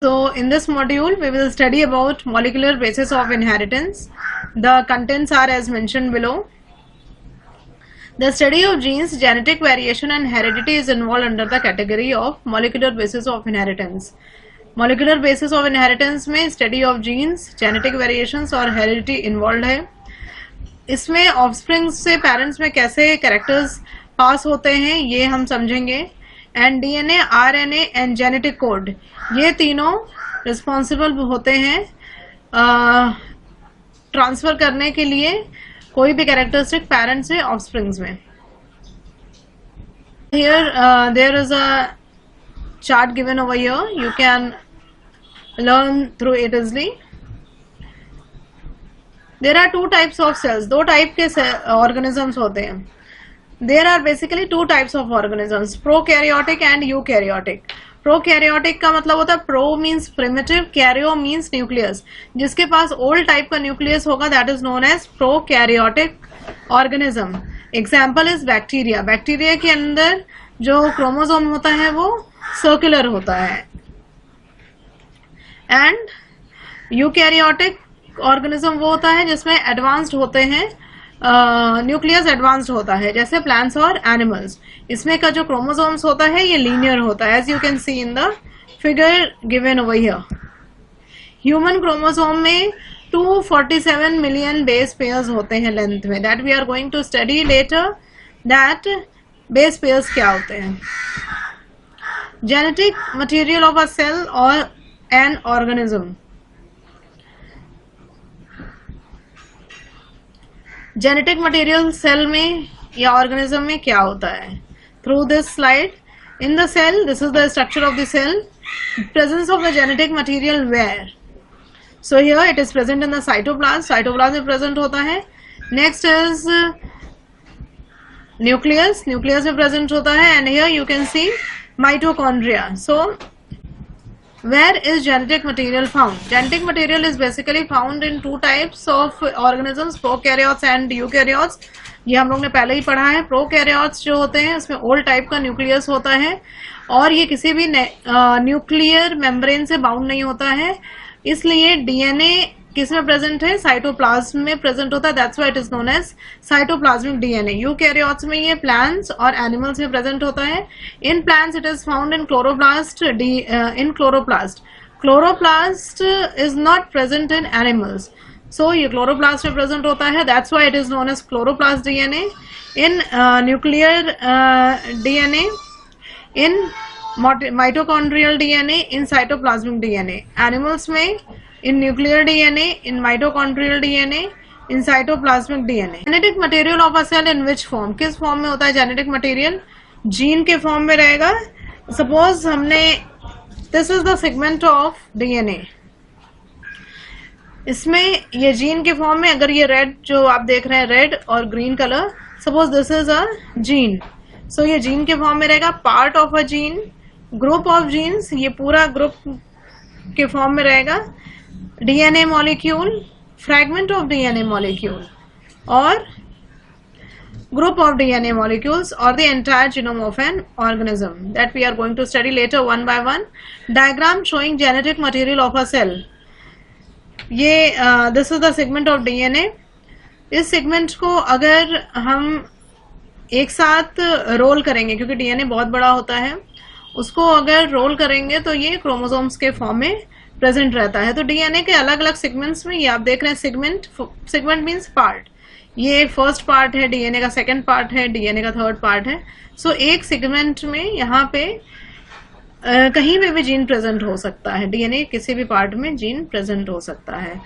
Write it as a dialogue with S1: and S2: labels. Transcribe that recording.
S1: So in this module we will study about molecular basis of inheritance. The contents are as mentioned below. The study of genes, genetic variation and heredity is involved under the category of molecular basis of inheritance. Molecular basis of inheritance में study of genes, genetic variations और heredity involved है. इसमें offspring से parents में कैसे characters pass होते हैं ये हम समझेंगे. And DNA, RNA and genetic code ये तीनों रिस्पॉन्सिबल होते हैं ट्रांसफर करने के लिए कोई भी कैरेक्टरिस्टिक पेरेंट से ऑफस्प्रिंग्स में. Here there is a chart given over here, you can learn through it easily. There are two types of cells, दो टाइप के ऑर्गेनिजम्स होते हैं. There are basically two types of organisms, prokaryotic and eukaryotic. Prokaryotic का मतलब होता है pro means primitive, karyo means nucleus. जिसके पास old type का nucleus होगा that is known as prokaryotic organism. Example is bacteria. Bacteria के अंदर जो chromosome होता है वो circular होता है. And eukaryotic organism वो होता है जिसमें advanced होते हैं, न्यूक्लियस एडवांस्ड होता है, जैसे प्लांट्स और एनिमल्स. इसमें का जो क्रोमोसोम्स होता है ये लीनियर होता है, as you can see in the figure given over here. Human chromosome में 247 मिलियन बेस पेयर्स होते हैं लेंथ में. That we are going to study later that base pairs क्या होते हैं. Genetic material of a cell और an organism. Genetic material cell में या ऑर्गेनिज्म में क्या होता है. Through this slide in the cell, this is the structure of the cell. Presence of the genetic material where. So here it is present in the cytoplasm. Cytoplasm में present होता है. Next is nucleus. Nucleus में present होता है. And here you can see mitochondria. So where is genetic material found? Genetic material is basically found in two types of organisms, prokaryotes and eukaryotes. ये हम लोग ने पहले ही पढ़ा है. प्रोकैरियोट्स जो होते हैं उसमें ओल्ड टाइप का न्यूक्लियस होता है और ये किसी भी न्यूक्लियर मेम्ब्रेन से बाउंड नहीं होता है. इसलिए डीएनए किस में प्रेजेंट है, साइटोप्लाज्म में प्रेजेंट होता है. That's why it is known as cytoplasmic DNA. Eukaryotes में ये प्लांट्स और एनिमल्स में प्रेजेंट होता है. In plants it is found in chloroplast. In chloroplast. Chloroplast is not present in animals. So ये क्लोरोप्लास्ट में प्रेजेंट होता है. That's why it is known as chloroplast DNA. In nuclear DNA, in mitochondrial DNA, in cytoplasmic DNA. Animals में in nuclear DNA, in mitochondrial DNA, in cytoplasmic DNA. Genetic material of a cell in which form? किस form में होता है genetic material? Gene के form में रहेगा. Suppose हमने this is the segment of DNA. इसमें ये जीन के फॉर्म में अगर ये रेड जो आप देख रहे हैं, रेड और green colour, suppose this is a gene. So ये जीन के फॉर्म में रहेगा. Part of a gene, group of genes, ये पूरा ग्रुप के फॉर्म में रहेगा. DNA molecule, fragment of DNA molecule और group of DNA molecules or the entire genome of an organism that we are going to study later one by one. Diagram showing genetic material of a cell. ये this is the segment of DNA. इस segment को अगर हम एक साथ role करेंगे, क्योंकि DNA बहुत बड़ा होता है, उसको अगर रोल करेंगे तो ये क्रोमोसोम्स के फॉर्म में प्रेजेंट रहता है. तो डीएनए के अलग अलग सेगमेंट्स में ये आप देख रहे हैं सेगमेंट. Segment means part. ये फर्स्ट पार्ट है डीएनए का, सेकंड पार्ट है डीएनए का, थर्ड पार्ट है. सो एक सेगमेंट में यहाँ पे कहीं पे भी जीन प्रेजेंट हो सकता है. डीएनए किसी भी पार्ट में जीन प्रेजेंट हो सकता है.